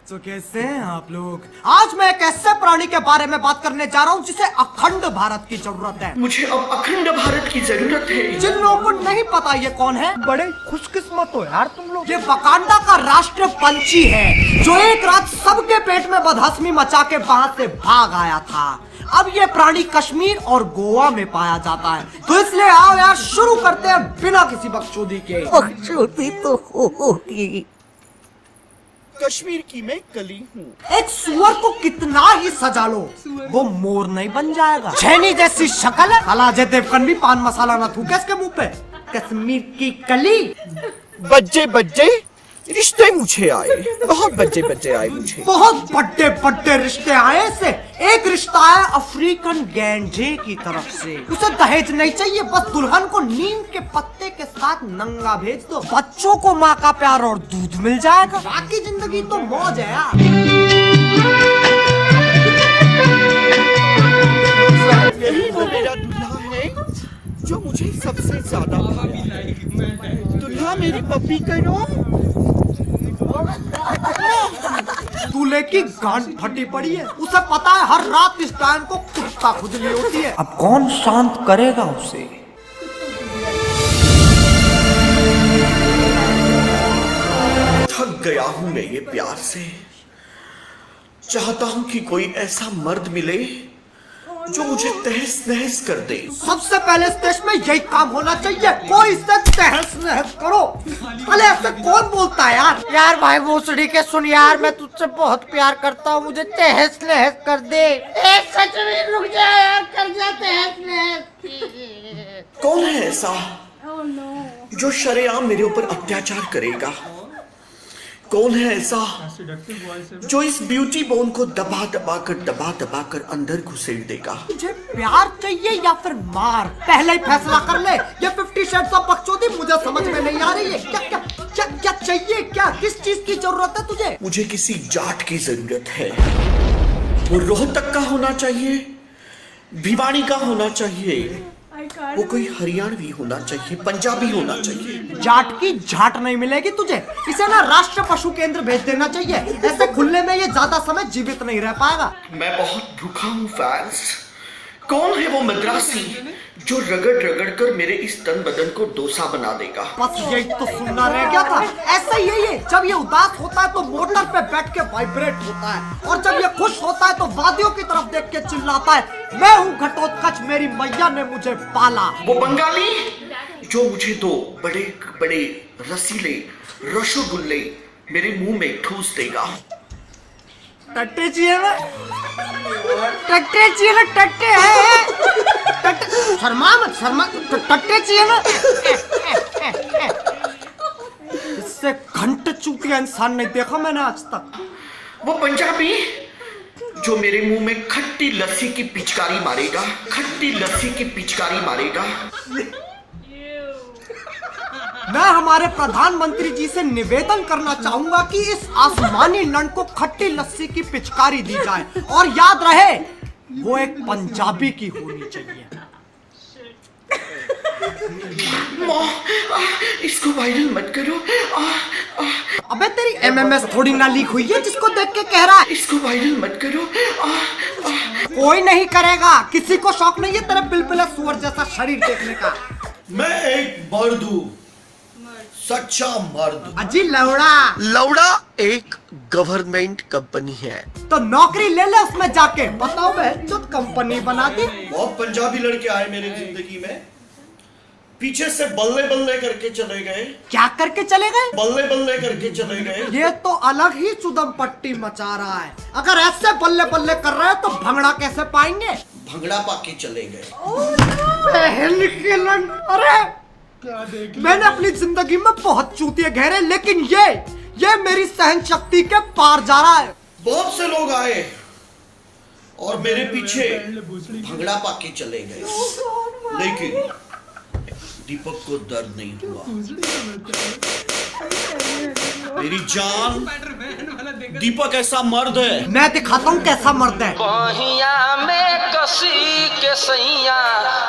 तो कैसे हैं आप लोग? आज मैं एक ऐसे प्राणी के बारे में बात करने जा रहा हूँ जिसे अखंड भारत की जरूरत है। मुझे अब अखंड भारत की जरूरत है। जिन लोगों को नहीं पता ये कौन है, बड़े खुशकिस्मत हो यार तुम लोग। ये वकांडा का राष्ट्र पंछी है जो एक रात सबके पेट में बदहजमी मचा के वहाँ से भाग आया था। अब ये प्राणी कश्मीर और गोवा में पाया जाता है। तो इसलिए आओ यार शुरू करते हैं बिना किसी बकचोदी के। बकचोदी तो होगी। कश्मीर की मैं कली हूँ। एक सुअर को कितना ही सजा लो वो मोर नहीं बन जाएगा। छेनी जैसी शक्ल है, अजय देवगन भी पान मसाला ना थूके इसके मुंह पे। कश्मीर की कली। बज्जे बज्जे रिश्ते मुझे आए, बहुत बज्जे बज्जे आए मुझे। बहुत बड़े बड़े रिश्ते आए से। एक रिश्ता है अफ्रीकन गैंडे की तरफ से। उसे दहेज नहीं चाहिए, बस दुल्हन को नीम के पत्ते के साथ नंगा भेज दो। बच्चों को माँ का प्यार और दूध मिल जाएगा। बाकी जिंदगी तो मौज है यार। यही वो मेरा दूल्हा है जो मुझे सबसे ज्यादा भाया। दूल्हा मेरी पप्पी करो। दूल्हे की गांड फटी पड़ी है। उसे पता है हर रात इस टाइम को कुत्ता खुजली होती है। अब कौन शांत करेगा उसे? थक गया हूँ मैं ये प्यार से। चाहता हूँ कि कोई ऐसा मर्द मिले जो मुझे तहस नहस कर दे। सबसे पहले इस देश में यही काम होना चाहिए, कोई इससे तहस नहस करो। अरे ऐसे कौन बोलता है यार? यार भाई भोसड़ी के सुन यार, मैं तुझसे बहुत प्यार करता हूँ, मुझे तहस नहस कर दे। एक सच में रुक जा यार, कर जा तहस नहस। कौन है ऐसा जो शरेआम मेरे ऊपर अत्याचार करेगा? कौन है ऐसा जो इस ब्यूटी बोन को दबा दबा कर अंदर घुसेड़ देगा? मुझे प्यार चाहिए या फिर मार? पहले ही फैसला कर ले। ये 50 शेड्स ऑफ बकचोदी मुझे समझ में नहीं आ रही है। क्या क्या क्या क्या चाहिए? क्या किस चीज की जरूरत है तुझे? मुझे किसी जाट की जरूरत है। वो रोहतक का होना चाहिए, भिवानी का होना चाहिए, वो कोई हरियाणवी होना चाहिए, पंजाबी होना चाहिए। जाट की झाट नहीं मिलेगी तुझे। इसे ना राष्ट्र पशु केंद्र भेज देना चाहिए। ऐसे खुले में ये ज्यादा समय जीवित नहीं रह पाएगा। मैं बहुत भूखा हूँ फैंस। कौन है वो मद्रासी जो रगड़ रगड़ कर मेरे इस तन बदन को डोसा बना देगा? बस यही तो सुनना रह गया था। ऐसा ही है ये। जब ये उदास होता है तो मोटर पे बैठ के वाइब्रेट होता है, और जब ये खुश होता है तो वादियों की तरफ देख के चिल्लाता है, मैं हूँ घटोत्कच, मेरी मैया ने मुझे पाला। वो बंगाली जो मुझे दो बड़े बड़े रसीले रसगुल्ले मेरे मुंह में ठूस देगा। टट्टे चाहिए ना? टट्टे चाहिए ना? टट्टे है टट्टे। शर्मा मत, शर्मा। टट्टे चाहिए ना? इससे घंटे चूतिया इंसान नहीं देखा मैंने आज तक। वो पंजाबी जो मेरे मुंह में खट्टी लस्सी की पिचकारी मारेगा, खट्टी लस्सी की पिचकारी मारेगा। मैं हमारे प्रधानमंत्री जी से निवेदन करना चाहूंगा कि इस आसमानी नंद को खट्टी लस्सी की पिचकारी दी जाए, और याद रहे वो एक पंजाबी की होनी चाहिए। इसको वायरल मत करो। अबे तेरी एमएमएस थोड़ी ना लीक हुई है जिसको देख के कह रहा है। इसको वायरल मत करो। कोई नहीं करेगा, किसी को शौक नहीं है तेरे बिलबिला सुअर जैसा शरीर देखने का। मैं एक मर्द हूँ, सच्चा मर्द। अजी लौड़ा। लौड़ा एक गवर्नमेंट कंपनी है। तो नौकरी ले ले उसमें जाके। बताओ जो कंपनी बना दी। बहुत पंजाबी लड़के आए मेरी जिंदगी में, पीछे से बल्ले बल्ले करके चले गए। क्या करके चले गए? बल्ले बल्ले करके चले गए। ये तो अलग ही चुदम पट्टी मचा रहा है। अगर ऐसे बल्ले बल्ले कर रहे हैं तो भंगड़ा कैसे पाएंगे? भंगड़ा पाके चले गए। अरे मैंने अपनी जिंदगी में बहुत चूतिए घेरे, लेकिन ये मेरी सहन शक्ति के पार जा रहा है। बहुत से लोग आए और मेरे पीछे भंगड़ा पाके चले गए, लेकिन दीपक को दर्द नहीं हुआ। मेरी जान, दीपक ऐसा मर्द है। मैं दिखाता हूँ कैसा मर्द है। में कसी के सैया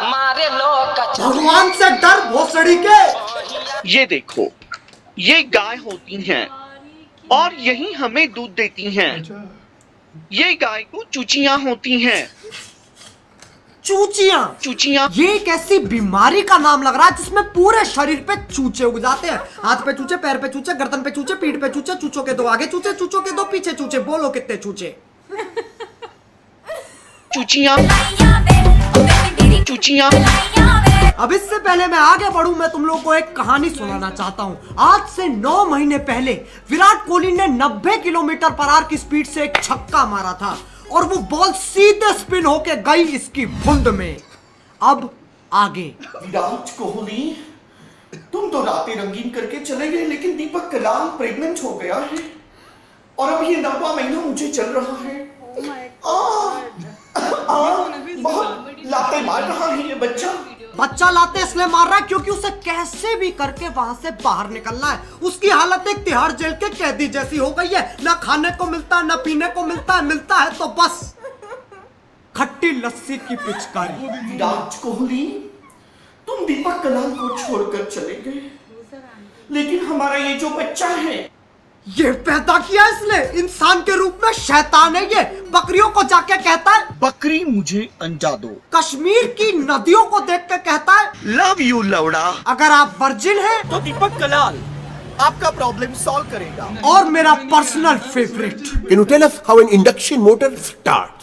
मारे लो। भगवान से डर भोसड़ी के। ये देखो, ये गाय होती हैं और यही हमें दूध देती हैं। ये गाय को चूचियां होती हैं। चूचियां? चूचियां ये एक ऐसी बीमारी का नाम लग रहा है जिसमें पूरे शरीर पे चूचे उग जाते हैं। हाथ पे चूचे, पैर पे चूचे, गर्दन पे चूचे, पीठ पे चूचे, चूचों के दो आगे चूचे, चूचों के दो पीछे चूचे। बोलो कितने चूचे? चूचियां चूचियां। अब इससे पहले मैं आगे बढ़ूं, मैं तुम लोगों को एक कहानी सुनाना चाहता हूं। आज से 9 महीने पहले विराट कोहली ने 90 किलोमीटर पर आवर की स्पीड से एक छक्का मारा था और वो बॉल सीधे स्पिन होके गई इसकी भुंड में। अब आगे। विराट कोहली, तुम तो रातें रंगीन करके चले गए, लेकिन दीपक कलाल प्रेग्नेंट हो गया है और अब ये 9वां महीना मुझे चल रहा है। बहुत लाते मार रहा है ये बच्चा लाते इसलिए मार रहा है क्योंकि उसे कैसे भी करके वहां से बाहर निकलना है। उसकी हालत एक तिहाड़ जेल के कैदी जैसी हो गई है। ना खाने को मिलता है, ना पीने को मिलता है तो बस खट्टी लस्सी की पिचकारी। विराट कोहली, तुम दीपक कलाल को छोड़कर चले गए, लेकिन हमारा ये जो बच्चा है, ये पैदा किया इसने इंसान के रूप में। शैतान है ये। बकरियों को जाके कहता है बकरी मुझे अंडा दो। कश्मीर की नदियों को देख के कहता है लव यू लवड़ा। अगर आप वर्जिन हैं तो दीपक कलाल आपका प्रॉब्लम सॉल्व करेगा। और मेरा personal favourite, Can you tell us how an induction motor starts?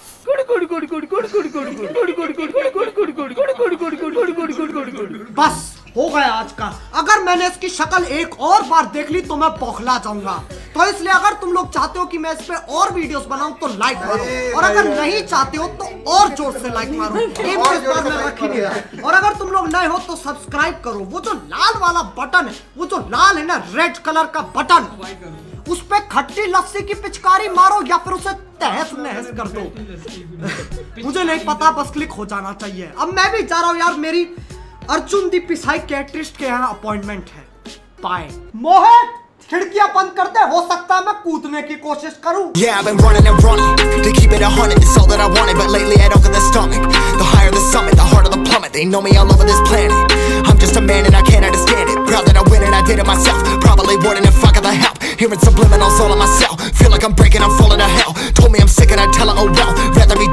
बस हो गया आज का। अगर मैंने इसकी शक्ल एक और बार देख ली तो मैं बौखला जाऊंगा। तो इसलिए अगर तुम लोग चाहते हो कि मैं इस पे और वीडियोस बनाऊं तो लाइक मारो, और अगर नहीं चाहते हो तो और जोर से लाइक मारो। एक इस बार मैं रख ही नहीं रहा। और अगर तुम लोग नए हो तो सब्सक्राइब करो। वो जो लाल वाला बटन है, वो जो लाल है ना, रेड कलर का बटन, उस पे खट्टी लस्सी की पिचकारी मारो या फिर उसे तहस नहस कर दो। मुझे नहीं पता, बस क्लिक हो जाना चाहिए। अब मैं भी जा रहा हूँ यार, मेरी अर्जुन दी साइकियाट्रिस्ट के यहाँ अपॉइंटमेंट है। बाय। मोहित, खिड़कियां बंद कर दे, हो सकता है मैं कूदने की कोशिश करूं। Yeah, I've been running and running to keep it 100. It's all that I wanted, but lately I don't get the stomach. The higher the summit, the harder the plummet. They know me all over this planet. I'm just a man and I can't understand it. Proud that I win and I did it myself. Probably wouldn't if I got the help. Hearing subliminals all on myself. Feel like I'm breaking, I'm falling to hell. Told me I'm sick and I tell her, oh well.